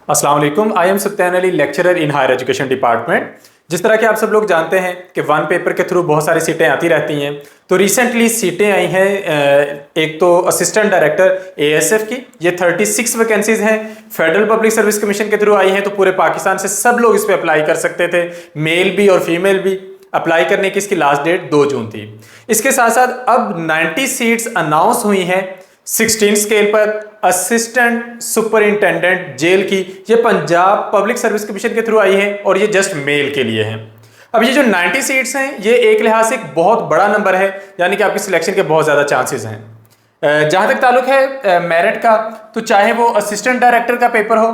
अस्सलाम वालेकुम। I am Satyan Ali, lecturer in higher education department. जिस तरह के आप सब लोग जानते हैं कि वन पेपर के थ्रू बहुत सारी सीटें आती रहती हैं, तो रिसेंटली सीटें आई हैं एक तो असिस्टेंट डायरेक्टर एएसएफ की, ये 36 वैकेंसीज हैं। फेडरल पब्लिक सर्विस कमीशन के थ्रू आई हैं, तो पूरे पाकिस्तान से सब लोग इस पर अप्लाई कर सकते थे, मेल भी और फीमेल भी। अप्लाई करने की इसकी लास्ट डेट 2 जून थी। इसके साथ साथ अब 90 सीट्स अनाउंस हुई हैं 16 स्केल पर असिस्टेंट सुपरिंटेंडेंट जेल की। ये पंजाब पब्लिक सर्विस कमीशन के थ्रू आई है और ये जस्ट मेल के लिए है। अब ये जो 90 सीट्स हैं, ये एक लिहाज से एक बहुत बड़ा नंबर है, यानी कि आपकी सिलेक्शन के बहुत ज़्यादा चांसेस हैं। जहाँ तक ताल्लुक है मेरिट का, तो चाहे वो असिस्टेंट डायरेक्टर का पेपर हो,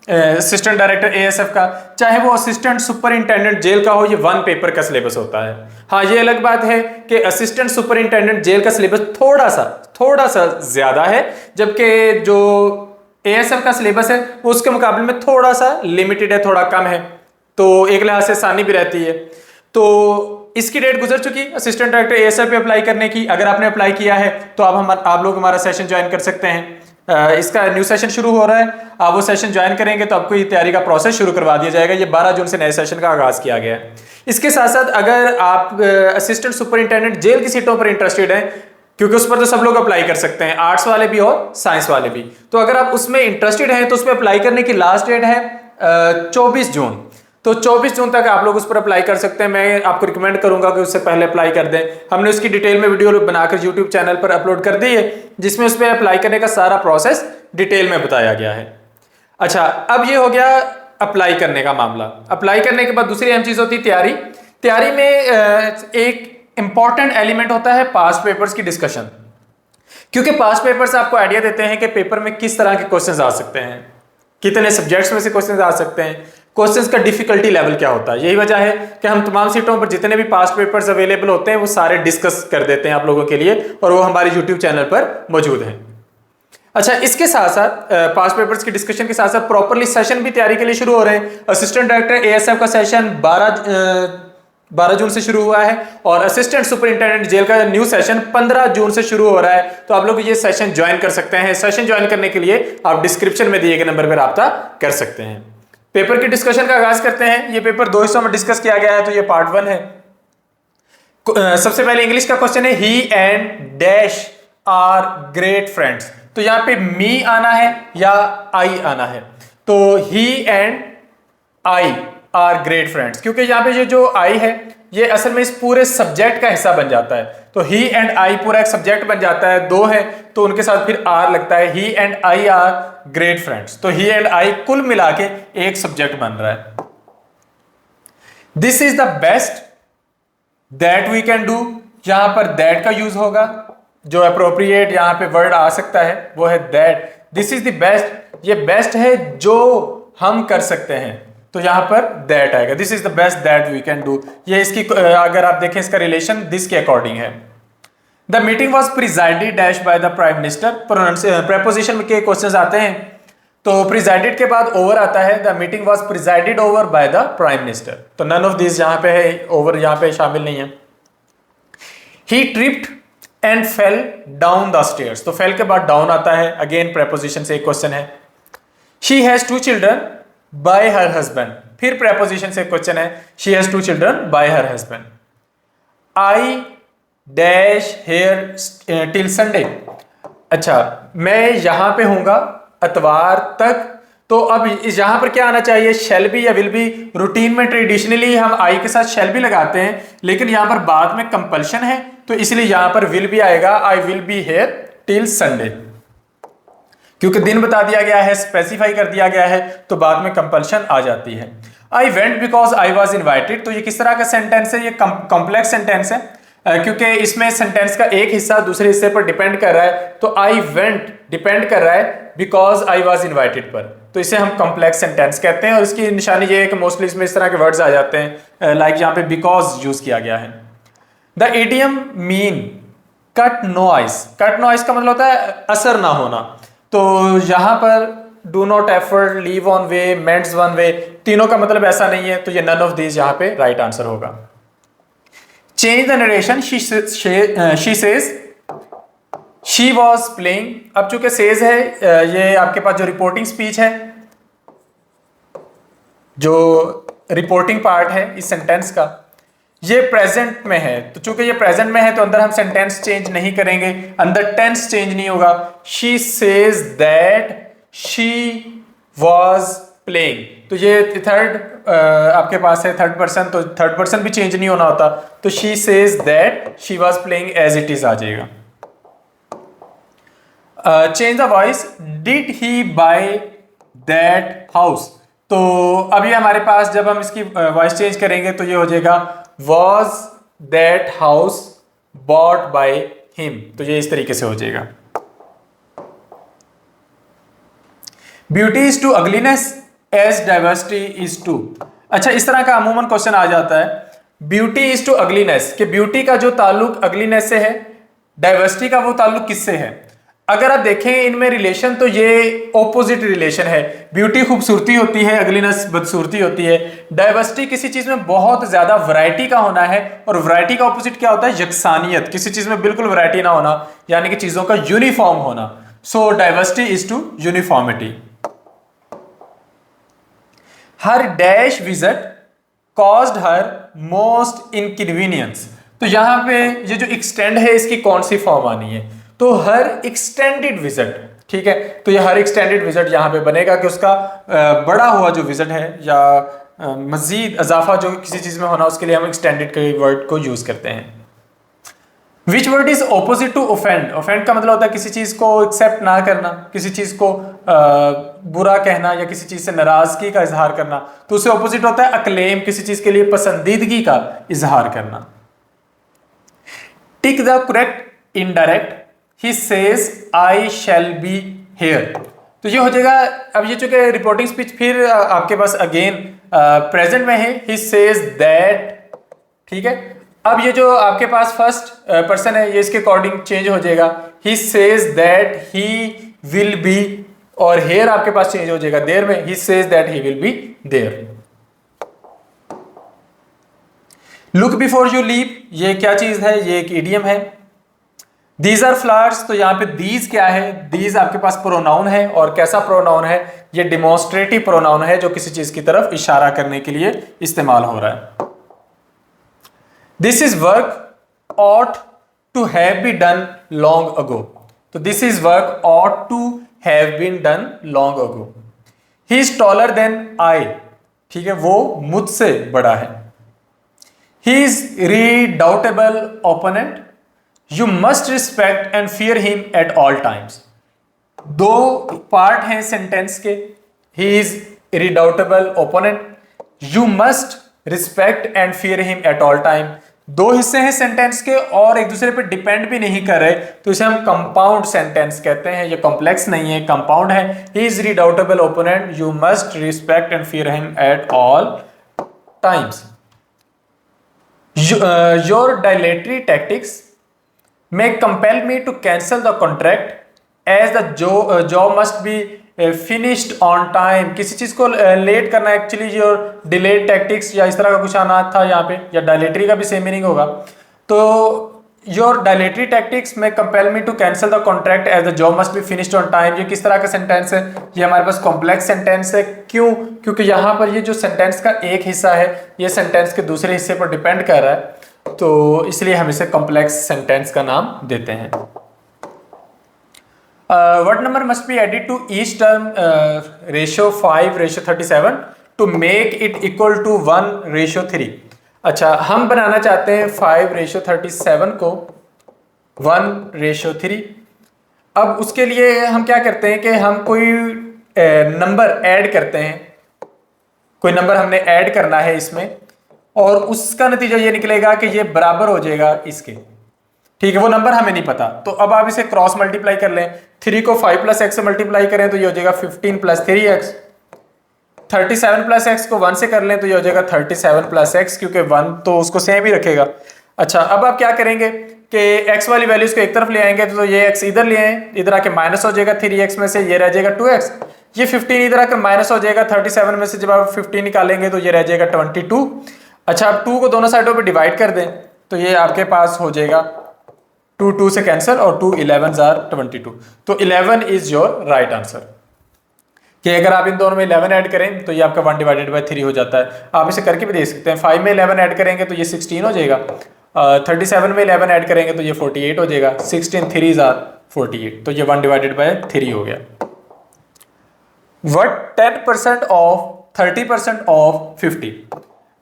असिस्टेंट डायरेक्टर एएसएफ का, चाहे वो असिस्टेंट सुपरिंटेंडेंट जेल का हो, ये 1 पेपर का सिलेबस होता है। हाँ, ये अलग बात है कि असिस्टेंट सुपरिंटेंडेंट जेल का सिलेबस थोड़ा सा ज्यादा है, जबकि जो एएसएफ का सिलेबस है वो उसके मुकाबले में थोड़ा सा लिमिटेड है, थोड़ा कम है, तो एक लिहाज से आसानी भी रहती है। तो इसकी डेट गुजर चुकी असिस्टेंट डायरेक्टर एएसएफ पे अप्लाई करने की। अगर आपने अप्लाई किया है तो आप लोग हमारा सेशन ज्वाइन कर सकते हैं। इसका न्यू सेशन शुरू हो रहा है, आप वो सेशन ज्वाइन करेंगे तो आपको ये तैयारी का प्रोसेस शुरू करवा दिया जाएगा। ये 12 जून से नए सेशन का आगाज किया गया है। इसके साथ साथ अगर आप असिस्टेंट सुपरिंटेंडेंट जेल की सीटों पर इंटरेस्टेड हैं, क्योंकि उस पर तो सब लोग अप्लाई कर सकते हैं, आर्ट्स वाले भी और साइंस वाले भी, तो अगर आप उसमें इंटरेस्टेड हैं तो उस पर अप्लाई करने की लास्ट डेट है 24 जून। तो 24 जून तक आप लोग उस पर अप्लाई कर सकते हैं। मैं आपको रिकमेंड करूंगा कि उससे पहले अप्लाई कर दें। हमने उसकी डिटेल में वीडियो बनाकर यूट्यूब चैनल पर अपलोड कर दी है, जिसमें उस पर अप्लाई करने का सारा प्रोसेस डिटेल में बताया गया है। अच्छा, अब ये हो गया अप्लाई करने का मामला। अप्लाई करने के बाद दूसरी अहम चीज होती है तैयारी। तैयारी में एक इंपॉर्टेंट एलिमेंट होता है पास्ट पेपर्स की डिस्कशन, क्योंकि पास्ट पेपर्स आपको आइडिया देते हैं कि पेपर में किस तरह के क्वेश्चंस आ सकते हैं, कितने सब्जेक्ट्स में से क्वेश्चंस आ सकते हैं, क्वेश्चंस का डिफिकल्टी लेवल क्या होता है। यही वजह है कि हम तमाम सीटों पर जितने भी पास्ट पेपर्स अवेलेबल होते हैं वो सारे डिस्कस कर देते हैं आप लोगों के लिए, और वो हमारे यूट्यूब चैनल पर मौजूद हैं। अच्छा, इसके साथ साथ पास्ट पेपर्स की डिस्कशन के साथ साथ प्रॉपरली सेशन भी तैयारी के लिए शुरू हो रहे हैं। असिस्टेंट डायरेक्टर एएसएफ का सेशन 12 जून से शुरू हुआ है, और असिस्टेंट सुपरिंटेंडेंट जेल का न्यू सेशन 15 जून से शुरू हो रहा है। तो आप लोग ये सेशन ज्वाइन कर सकते हैं। सेशन ज्वाइन करने के लिए आप डिस्क्रिप्शन में दिए गए नंबर पर राब्ता कर सकते हैं। पेपर की डिस्कशन का आगाज करते हैं। ये पेपर 2 हिस्सों में डिस्कस किया गया है, तो ये पार्ट 1 है। सबसे पहले इंग्लिश का क्वेश्चन है, he and dash are great friends. तो यहां पे मी आना है या आई आना है, तो he and I are great friends, क्योंकि यहां पे ये जो आई है ये असल में इस पूरे सब्जेक्ट का हिस्सा बन जाता है। तो ही एंड आई पूरा एक सब्जेक्ट बन जाता है, 2 है तो उनके साथ फिर आर लगता है। He and I are great friends, तो ही एंड आई कुल मिला के एक सब्जेक्ट बन रहा है। This is the best that we can do, यहां पर दैट का यूज होगा। जो अप्रोप्रिएट यहां पे वर्ड आ सकता है वो है that. This is the best, ये बेस्ट है जो हम कर सकते हैं, तो यहां पर दैट आएगा। This is the best that we can do. ये इसकी अगर आप देखें इसका रिलेशन दिस के अकॉर्डिंग है। The meeting was presided dash by the prime minister. Preposition के क्वेश्चंस आते हैं, तो प्रिजाइडेड के बाद ओवर आता है। The meeting was presided over by the prime minister, तो नन ऑफ दिस यहां पे है, ओवर यहां पे शामिल नहीं है। He tripped and fell down the stairs, तो फेल के बाद डाउन आता है, अगेन प्रेपोजिशन से एक क्वेश्चन है। She has 2 children bye her husband, फिर प्रेपोजिशन से क्वेश्चन है, she has 2 children bye her husband. I dash hair till Sunday. अच्छा, मैं यहां पे हूंगा अतवार तक, तो अब यहां पर क्या आना चाहिए, शैल बी या विल बी। रूटीन में ट्रेडिशनली हम आई के साथ शैल बी लगाते हैं, लेकिन यहां पर बाद में कंपल्शन है, तो इसलिए यहां पर विल बी आएगा। I will be here till Sunday, क्योंकि दिन बता दिया गया है, स्पेसिफाई कर दिया गया है, तो बाद में कंपल्शन आ जाती है। I went because I was invited, तो ये किस तरह का सेंटेंस है, ये कॉम्प्लेक्स सेंटेंस है, क्योंकि इसमें सेंटेंस का एक हिस्सा दूसरे हिस्से पर डिपेंड कर रहा है। तो आई वेंट डिपेंड कर रहा है बिकॉज आई वॉज इन्वाइटेड पर, तो इसे हम कॉम्प्लेक्स सेंटेंस कहते हैं। और इसकी निशानी ये है कि मोस्टली इसमें इस तरह के वर्ड्स आ जाते हैं, लाइक यहाँ पे बिकॉज यूज किया गया है। The idiom mean cut no ice. Cut no ice का मतलब होता है असर ना होना, तो यहां पर do not effort, leave on way, मेंट्स वन वे, तीनों का मतलब ऐसा नहीं है, तो ये नन ऑफ दीज यहां पे राइट आंसर होगा। Change the narration, she says she was playing. अब चूंकि सेज है, ये आपके पास जो रिपोर्टिंग स्पीच है जो रिपोर्टिंग पार्ट है इस सेंटेंस का, ये प्रेजेंट में है, तो चूंकि ये प्रेजेंट में है तो अंदर हम सेंटेंस चेंज नहीं करेंगे, अंदर टेंस चेंज नहीं होगा। She says that she was playing, तो ये थर्ड आपके पास है थर्ड पर्सन, तो थर्ड पर्सन भी चेंज नहीं होना होता, तो she says that she was playing as it is आ जाएगा। Change the voice, did he buy that house, तो अभी हमारे पास जब हम इसकी वॉइस चेंज करेंगे तो ये हो जाएगा was that house bought by him, तो ये इस तरीके से हो जाएगा। Beauty is to ugliness as diversity is to, अच्छा इस तरह का अमूमन क्वेश्चन आ जाता है, ब्यूटी इज टू अगलीनेस, कि ब्यूटी का जो ताल्लुक अगलीनेस से है, डाइवर्सिटी का वो ताल्लुक किससे है। अगर आप देखें इनमें रिलेशन तो ये ऑपोजिट रिलेशन है, ब्यूटी खूबसूरती होती है, अगलीनेस बदसूरती होती है। डाइवर्सिटी किसी चीज में बहुत ज्यादा वैरायटी का होना है, और वैरायटी का ऑपोजिट क्या होता है, यकसानियत, किसी चीज में बिल्कुल वैरायटी ना होना, यानी कि चीजों का यूनिफॉर्म होना। So diversity is to uniformity. Her dash visit caused her most inconvenience, तो यहां पे ये जो एक्सटेंड है इसकी कौन सी फॉर्म आनी है, तो हर एक्सटेंडेड विजिट, ठीक है, तो ये हर एक्सटेंडेड विजिट यहां पे बनेगा कि उसका बड़ा हुआ जो विजिट है या मजीद इजाफा जो किसी चीज में होना, उसके लिए हम एक्सटेंडेड के वर्ड को यूज करते हैं। Which word is opposite to offend, offend का मतलब होता है किसी चीज को एक्सेप्ट ना करना, किसी चीज को बुरा कहना या किसी चीज से नाराजगी का इजहार करना, तो उससे ऑपोजिट होता है अक्लेम, किसी चीज के लिए पसंदीदगी का इजहार करना। Tick the correct indirect, he says I shall be here, तो ये हो जाएगा। अब ये चूंकि रिपोर्टिंग स्पीच फिर आपके पास अगेन प्रेजेंट में है, ही सेज दैट, ठीक है। अब ये जो आपके पास फर्स्ट पर्सन है ये इसके अकॉर्डिंग चेंज हो जाएगा, he says that he will be, और हेयर आपके पास चेंज हो जाएगा देयर में, he says that he will be there. Look before you leave, ये क्या चीज है, ये एक इडियम है। दीज आर फ्लावर्स, तो यहां पे दीज क्या है, दीज आपके पास प्रोनाउन है, और कैसा प्रोनाउन है, ये डिमॉन्स्ट्रेटिव प्रोनाउन है जो किसी चीज की तरफ इशारा करने के लिए इस्तेमाल हो रहा है। This is work ought to have be done long ago, तो this is work ought to have been done long ago. He is taller than I, ठीक है, वो मुझसे बड़ा है। He is redoubtable opponent, you must respect and fear him at all times. दो part हैं sentence के, he is redoubtable opponent, you must respect and fear him at all time. दो हिस्से हैं सेंटेंस के और एक दूसरे पे डिपेंड भी नहीं कर रहे, तो इसे हम कंपाउंड सेंटेंस कहते हैं। ये कॉम्प्लेक्स नहीं है, कंपाउंड है। He is redoubtable opponent, you must respect and fear him at all times. Your dilatory tactics may compel me to cancel the contract as the job must be finished on time। किसी चीज को late करना, actually your delayed tactics या इस तरह का कुछ आना था यहाँ पे, या डायलेटरी का भी सेम मीनिंग होगा। तो योर डायलेटरी टैक्टिक्स में compel me to cancel the contract as the job must be finished on time. ये किस तरह का सेंटेंस है, ये हमारे पास कॉम्प्लेक्स सेंटेंस है। क्यों? क्योंकि यहाँ पर ये जो सेंटेंस का एक हिस्सा है ये सेंटेंस के दूसरे हिस्से पर डिपेंड कर रहा है, तो इसलिए हम इसे कॉम्प्लेक्स सेंटेंस का नाम देते हैं। What number must be added to each term ratio 5:37 to make it equal to 1:3। अच्छा, हम बनाना चाहते हैं 5:37 को 1:3। अब उसके लिए हम क्या करते हैं कि हम कोई नंबर ऐड करते हैं, कोई नंबर हमने ऐड करना है इसमें, और उसका नतीजा ये निकलेगा कि ये बराबर हो जाएगा इसके, ठीक है। वो नंबर हमें नहीं पता, तो अब आप इसे क्रॉस मल्टीप्लाई कर लें। 3 को 5 + x से मल्टीप्लाई करें तो ये हो जाएगा 15 + 3x। 37 + x को 1 से कर लें तो ये हो जाएगा 37 + x, क्योंकि 1 तो उसको सेम ही रखेगा। अच्छा, अब आप क्या करेंगे कि x वाली वैल्यूज को एक तरफ ले आएंगे, तो ये x इधर ले आए, इधर आके माइनस हो जाएगा 3x में से, ये रह जाएगा 2x। ये 15 इधर आकर माइनस हो जाएगा 37 में से, जब आप 15 निकालेंगे तो ये रह जाएगा 22। अच्छा, आप 2 को दोनों साइडों पे डिवाइड कर दें तो ये आपके पास हो जाएगा 2 से कैंसिल, और 2 11s are 22। तो 11 इज योर राइट आंसर। कि अगर आप इन दोनों में 11 ऐड करें तो ये आपका 1/3 हो जाता है। आप इसे करके भी देख सकते हैं। 5 में 11 ऐड करेंगे तो ये 16 हो जाएगा। 37 में 11 ऐड करेंगे तो ये 48 हो जाएगा। 16 3s are 48, तो ये 1/3 हो गया। What 10% of 30% of 50?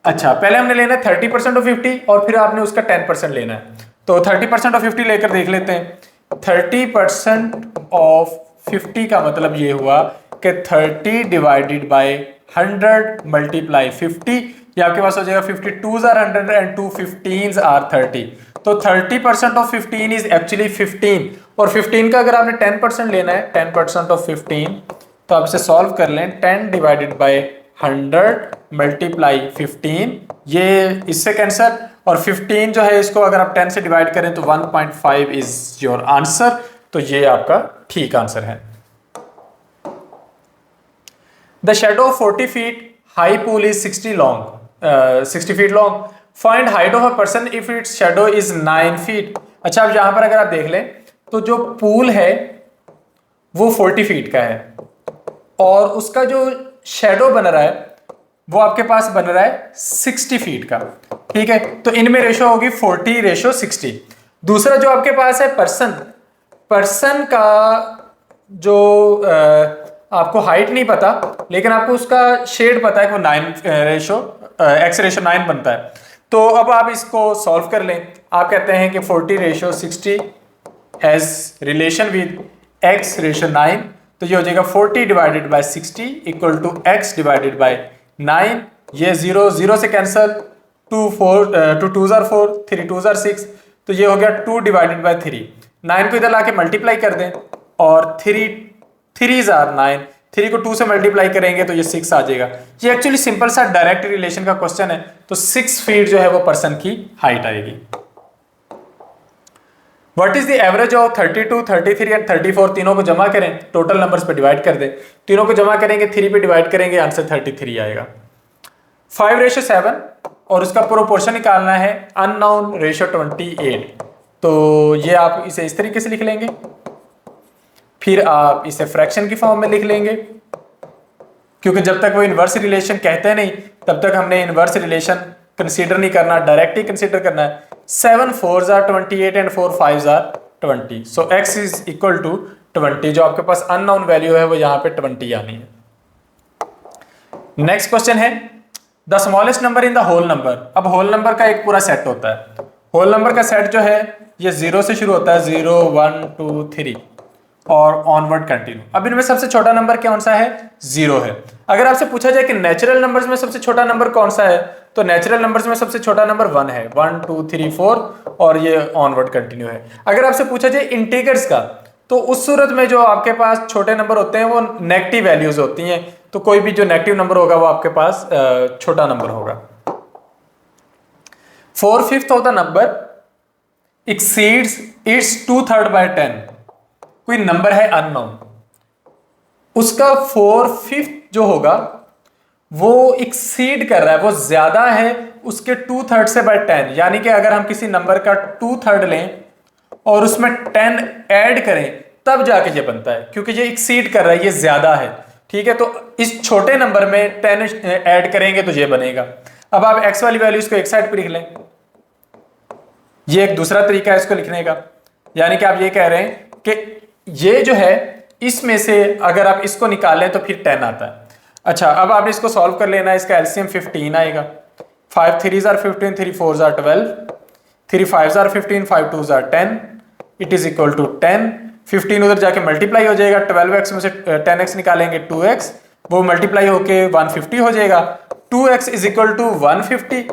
अच्छा, पहले हमने लेना है 30% ऑफ 50 और फिर आपने उसका 10% लेना है। तो 30% ऑफ 50 लेकर देख लेते हैं। 30% ऑफ 50 का मतलब ये हुआ कि 30 डिवाइडेड बाय 100 मल्टीप्लाई 50, ये आपके पास हो जाएगा 52s are 100 and 2 15s are 30। तो 30% ऑफ 15 इज एक्चुअली 15, और 15 का अगर आपने 10% लेना है, 10% ऑफ 15, तो आप इसे सॉल्व कर लें। 10 डिवाइडेड बाय 100 मल्टीप्लाई 15, ये इससे कैंसर, और 15 जो है इसको अगर आप 10 से डिवाइड करें तो 1.5 इज योर आंसर। तो ये आपका ठीक आंसर है। The shadow of 40 feet high pool is 60 feet long. Find height of a person if its shadow is 9 feet. अच्छा, अब यहां पर अगर आप देख लें तो जो पूल है वो 40 फीट का है और उसका जो शेडो बन रहा है वो आपके पास बन रहा है 60 फीट का। ठीक है, तो इनमें रेशो होगी 40:60। दूसरा जो आपके पास है पर्सन का जो आपको हाइट नहीं पता, लेकिन आपको उसका शेड पता है कि वो 9 बनता है। तो अब आप इसको सॉल्व कर लें। आप कहते हैं कि 40:60 हैज रिलेशन विद x/9, तो ये हो जाएगा 40 divided by 60 equal to x divided by 9। ये 0 से cancel, 2 2s are 4, 3 2s are 6, तो ये हो गया 2 डिवाइडेड बाय 3। 9 को इधर लाके मल्टीप्लाई कर दें और 3s are 9, 3 को 2 से मल्टीप्लाई करेंगे तो ये 6 आ जाएगा। ये एक्चुअली सिंपल सा डायरेक्ट रिलेशन का क्वेश्चन है, तो 6 फीट जो है वो पर्सन की हाइट आएगी। What is the average of 32, 33 and 34? तीनों को जमा करें, टोटल नंबर्स पे डिवाइड कर दें। तीनों को जमा करेंगे, 3 पे डिवाइड करेंगे, आंसर 33 आएगा। 5:7 और उसका प्रोपोर्शन निकालना है अननोन रेशो 28। तो ये आप इसे इस तरीके से लिख लेंगे, फिर आप इसे फ्रैक्शन की फॉर्म में लिख लेंगे, क्योंकि जब तक वो इनवर्स रिलेशन कहते नहीं तब तक हमने इनवर्स रिलेशन कंसीडर नहीं करना, डायरेक्ट ही कंसीडर करना है। 7 4s are 28 and 4 5s are 20, so x is equal to 20। जो आपके पास अननोन वैल्यू है वो यहाँ पे 20 आनी है। नेक्स्ट क्वेश्चन है the smallest number in the whole number. अब होल नंबर का एक पूरा सेट होता है। होल नंबर का सेट जो है ये 0 से शुरू होता है, 0 1 2 3 और ऑनवर्ड कंटिन्यू। अब इनमें सबसे छोटा नंबर कौन सा है? 0 है। अगर आपसे पूछा जाए कि नेचुरल नंबर्स में सबसे छोटा नंबर कौन सा है, तो नेचुरल नंबर्स में सबसे छोटा नंबर 1 है, 1 2 3 4 और ये ऑनवर्ड कंटिन्यू है। अगर आपसे पूछा जाए इंटीजर्स का, तो उस सूरत में जो आपके पास छोटे नंबर होते हैं वो नेगेटिव वैल्यूज होती हैं, तो कोई भी जो नेगेटिव नंबर होगा वो आपके पास छोटा नंबर होगा। 4/5 of the number exceeds its 2/3 by 10। कोई नंबर है अननोन, उसका 4/5 जो होगा वो एक्सीड कर रहा है, वो ज्यादा है उसके 2/3 से by 10। यानी कि अगर हम किसी नंबर का 2/3 लें और उसमें 10 ऐड करें तब जाके ये बनता है, क्योंकि ये एक्सीड कर रहा है, ये ज्यादा है। ठीक है, तो इस छोटे नंबर में 10 ऐड करेंगे तो ये बनेगा। अब आप x वाली वैल्यूज को एक साइड पर लिख लें, ये एक दूसरा तरीका है इसको लिखने का। यानी कि आप ये कह रहे हैं कि ये जो है इसमें से अगर आप इसको निकालें तो फिर 10 आता है। अच्छा, अब आपने इसको सॉल्व कर लेना है, इसका एलसीएम 15 आएगा। 5 3s are 15, 3 4s are 12, 3 5s are 15, 5 2s are 10, it is equal to 10। 15 उधर जाके मल्टीप्लाई हो जाएगा, 12x में से 10x निकालेंगे 2x, वो मल्टीप्लाई होके 150 हो जाएगा। 2x is equal to 150।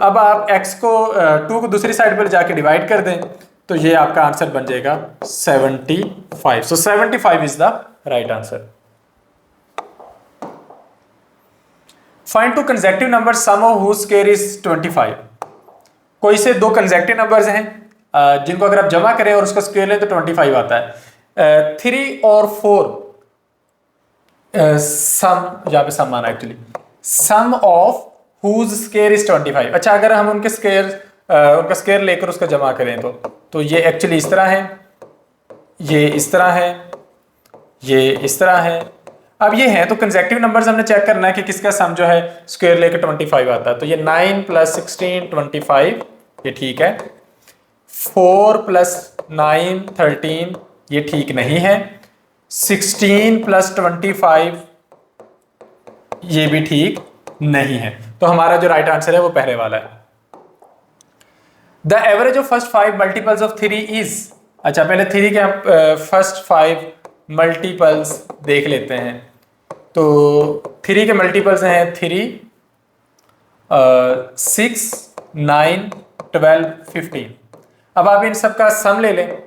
अब आप x को 2 को दूसरी साइड पर जाके डिवाइड कर दें तो ये आपका आंसर बन जाएगा 75। So 75 is the right answer. Find 2 consecutive number sum of whose square is 25। कोई से 2 कंसेक्टिव नंबर्स हैं जिनको अगर आप जमा करें और उसका स्क्वायर लें तो 25 आता है। 3 और 4 सम, यहाँ पे सम माना actually, sum of whose square is 25। अच्छा, अगर हम उनका स्क्वायर लेकर उसका जमा करें तो ये एक्चुअली इस तरह है, ये इस तरह है, ये इस तरह है। अब ये है तो कंसेक्टिव नंबर्स हमने चेक करना है कि किसका सम जो है स्क्वायर लेके 25 आता है। तो ये 9 + 16 25 ये ठीक है, 4 + 9 13 ये ठीक नहीं है, 16 + 25 ये भी ठीक नहीं है। तो हमारा जो राइट आंसर है वो पहले वाला है। The average of first 5 multiples of 3 is, अच्छा पहले 3 के हम फर्स्ट 5 मल्टीपल्स देख लेते हैं। तो 3 के मल्टीपल्स हैं 3 6 9 12 15। अब आप इन सब का सम ले लें,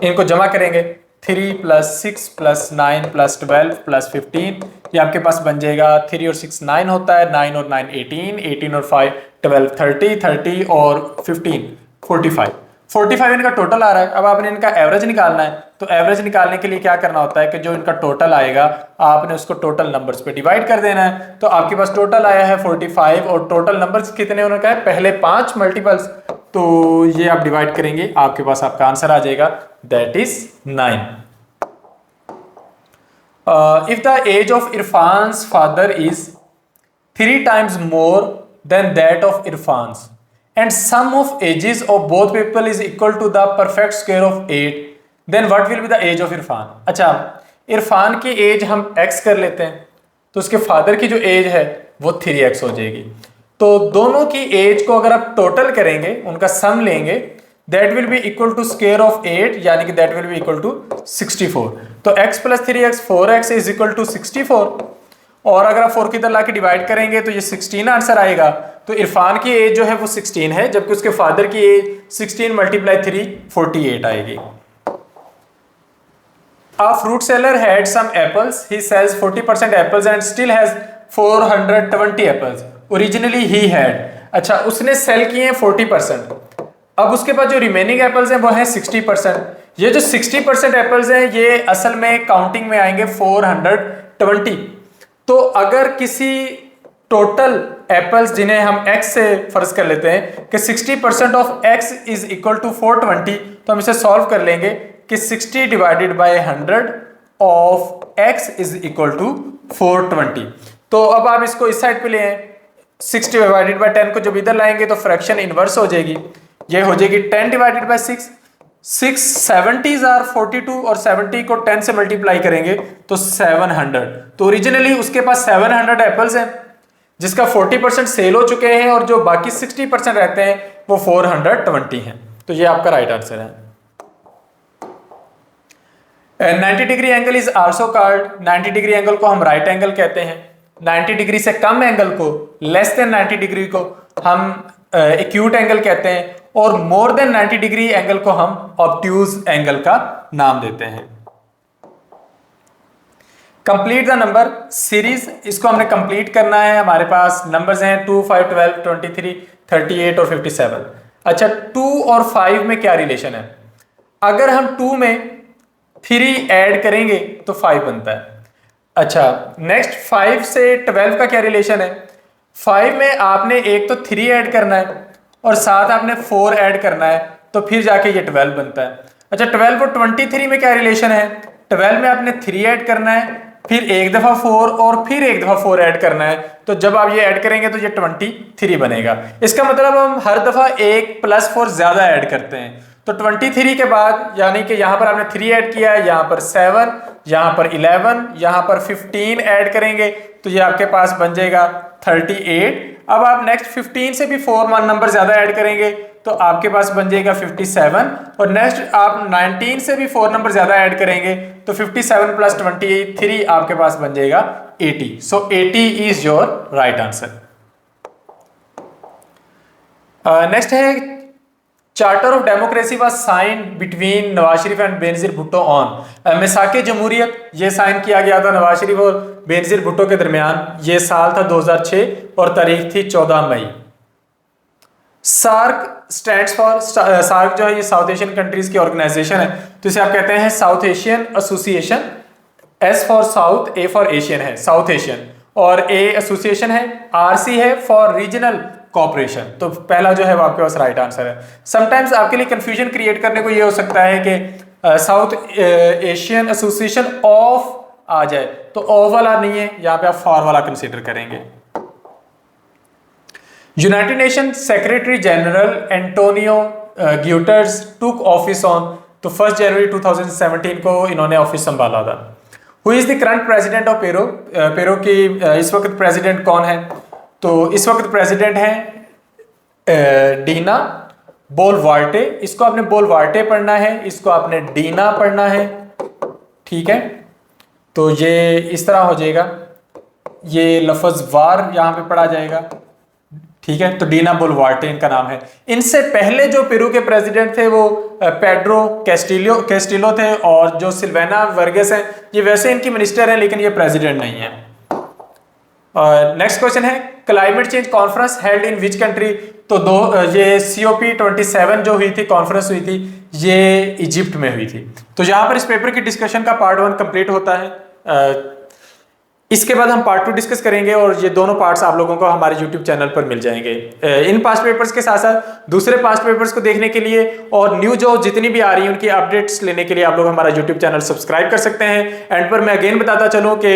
इनको जमा करेंगे 3 + 6 + 9 + 12 + 15, ये आपके पास बन जाएगा 3 और 6 9 होता है, 9 और 9 18, 18 और 5 12 30, 30 और 15 45, 45 इनका टोटल आ रहा है। अब आपने इनका एवरेज निकालना है, तो एवरेज निकालने के लिए क्या करना होता है कि जो इनका टोटल आएगा आपने उसको टोटल नंबर्स पे डिवाइड कर देना है। तो आपके पास टोटल आया है 45 और टोटल नंबर्स कितने होने का है, पहले 5 मल्टीपल्स, तो ये आप डिवाइड करेंगे आपके पास आपका आंसर आ जाएगा, that is 9। If the age of Irfan's father is 3 times more than that of Irfan's and sum of ages of both people is equal to the perfect square of 8, then what will be the age of Irfan? अच्छा, इरफान की as हम x कर लेते हैं, तो उसके father की जो एज है वो 3x हो जाएगी। तो दोनों की एज को अगर आप टोटल करेंगे, उनका सम लेंगे, that will be equal to square of 8, यानी कि that will be equal to 64। तो x + 3x 4x is equal to 64, और अगर आप 4 की तरह लाके डिवाइड करेंगे तो ये 16 आंसर आएगा। तो इरफान की एज जो है वो 16 है, जबकि उसके फादर की एज 16 × 3 48 आएगी। A fruit seller had some apples. He sells 40% apples and still has 420 apples. Originally he had, अच्छा उसने सेल किए हैं 40%, अब उसके पास जो रिमेनिंग एप्पल्स हैं वो है 60%। ये जो 60% एप्पल्स हैं ये असल में काउंटिंग में आएंगे 420। तो अगर किसी टोटल एप्पल्स जिन्हें हम x से फर्ज कर लेते हैं कि 60% of x is equal to 420, तो हम इसे सॉल्व कर लेंगे कि 60 divided by 100 of x is equal to 420। तो अब आप इसको इस साइड पे ले आए, 60 डिवाइडेड बाय 10 को जब इधर लाएंगे तो फ्रैक्शन इनवर्स हो जाएगी, ये हो जाएगी 10 डिवाइडेड बाय 6। 6 70s आर 42 और 70 को 10 से मल्टीप्लाई करेंगे तो 700। तो ओरिजिनली उसके पास 700 एप्पल्स हैं, जिसका 40% सेल हो चुके हैं और जो बाकी 60% रहते हैं वो 420 हैं। तो ये आपका राइट आंसर है। 90 degree angle is also called, 90 degree angle को हम राइट एंगल कहते हैं, 90 डिग्री से कम एंगल को, लेस देन 90 डिग्री को हम एक्यूट एंगल कहते हैं, और मोर देन 90 डिग्री एंगल को हम ऑब्ट्यूज एंगल का नाम देते हैं। कंप्लीट द नंबर सीरीज, इसको हमने कंप्लीट करना है। हमारे पास नंबर्स हैं 2 5 12 23 38 और 57। अच्छा 2 और 5 में क्या रिलेशन है, अगर हम 2 में 3 ऐड करेंगे तो 5 बनता है। अच्छा नेक्स्ट 5 से 12 का क्या रिलेशन है, 5 में आपने एक तो 3 ऐड करना है और साथ आपने 4 ऐड करना है, तो फिर जाके ये 12 बनता है। अच्छा 12 और 23 में क्या रिलेशन है, 12 में आपने 3 ऐड करना है, फिर एक दफा 4 और फिर एक दफा 4 ऐड करना है, तो जब आप ये ऐड करेंगे तो ये 23 बनेगा। इसका मतलब हम हर दफा 1 + 4 ज्यादा ऐड करते हैं। तो 23 के बाद यानी कि यहाँ पर आपने 3 ऐड किया है, यहाँ पर 7, यहाँ पर 11, यहाँ पर 15 ऐड करेंगे तो ये आपके पास बन जाएगा 38। अब आप नेक्स्ट 15 से भी 4 नंबर ज्यादा ऐड करेंगे तो आपके पास बन जाएगा 57, और नेक्स्ट आप 19 से भी 4 नंबर ज्यादा ऐड करेंगे तो 57 + 23 आपके पास बन जाएगा 80। So 80 is your right answer. Next है charter of democracy was sign between Nawaz Sharif and Benazir Bhutto on, मिसाके जमहूरियत ये साइन किया गया था नवाज शरीफ और बेनजीर भुट्टो के दरमियान, ये साल था 2006 और तारीख थी 14 मई। सार्क स्टैंड्स फॉर, सार्क जो है ये साउथ एशियन कंट्रीज की ऑर्गेनाइजेशन है, तो इसे आप कहते हैं south Asian association. S for south, A for Asian है साउथ एशियन, और ए एसोसिएशन है, RC है फॉर रीजनल कॉपरेशन। तो पहला जो है वो आपके पास राइट आंसर है। समटाइम्स आपके लिए कंफ्यूजन क्रिएट करने को ये हो सकता है कि साउथ एशियन एसोसिएशन ऑफ आ जाए तो ऑफ वाला नहीं है, यहाँ पे आप फॉर वाला कंसीडर करेंगे। United Nation Secretary General Antonio Guterres took office on, तो 1 जनवरी 2017 को इन्होंने ऑफिस संभाला था। Who is the current president of Peru, Peru की इस वक्त प्रेसिडेंट कौन है? तो इस वक्त प्रेसिडेंट है डीना बोलवार्टे। इसको आपने बोलवार्टे पढ़ना है, इसको आपने डीना पढ़ना है, ठीक है। तो ये इस तरह हो जाएगा, ये लफ्ज वार यहां पे पढ़ा जाएगा, ठीक है। तो डीना बोलवार्टे इनका नाम है। इनसे पहले जो पेरू के प्रेसिडेंट थे वो पेड्रो कैस्टिलो थे, और जो सिल्वेना वर्गेस हैं ये वैसे इनकी मिनिस्टर हैं लेकिन ये प्रेसिडेंट नहीं है। नेक्स्ट क्वेश्चन है climate change conference held in which country, तो ये COP27 जो हुई थी, कॉन्फ्रेंस हुई थी, ये इजिप्ट में हुई थी। तो यहाँ पर इस पेपर की डिस्कशन का पार्ट 1 कंप्लीट होता है। इसके बाद हम पार्ट 2 डिस्कस करेंगे और ये दोनों पार्ट्स आप लोगों को हमारे YouTube चैनल पर मिल जाएंगे। इन पास्ट पेपर्स के साथ साथ दूसरे पास्ट पेपर्स को देखने के लिए और न्यू जॉब जितनी भी आ रही हैं उनकी अपडेट्स लेने के लिए आप लोग हमारा YouTube चैनल सब्सक्राइब कर सकते हैं। एंड पर मैं अगेन बताता चलूँ कि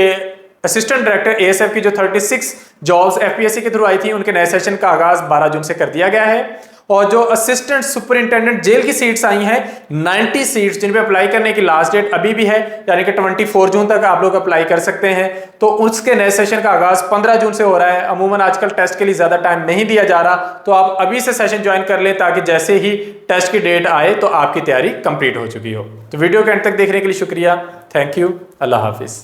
असिस्टेंट डायरेक्टर ASF की जो 36 जॉब्स FPSC के थ्रू आई थी उनके नए सेशन का आगाज 12 जून से कर दिया गया है। और जो असिस्टेंट सुपरिंटेंडेंट जेल की सीट्स आई हैं 90 सीट्स जिन पे अप्लाई करने की लास्ट डेट अभी भी है, यानी कि 24 जून तक आप लोग अप्लाई कर सकते हैं। तो उसके नए सेशन का आगाज 15 जून से हो रहा है। अमूमन आजकल टेस्ट के लिए ज्यादा टाइम नहीं दिया जा रहा, तो आप अभी से सेशन ज्वाइन कर लें ताकि जैसे ही टेस्ट की डेट आए तो आपकी तैयारी कंप्लीट हो चुकी हो। तो वीडियो के एंड तक देखने के लिए शुक्रिया, थैंक यू, अल्लाह हाफिज।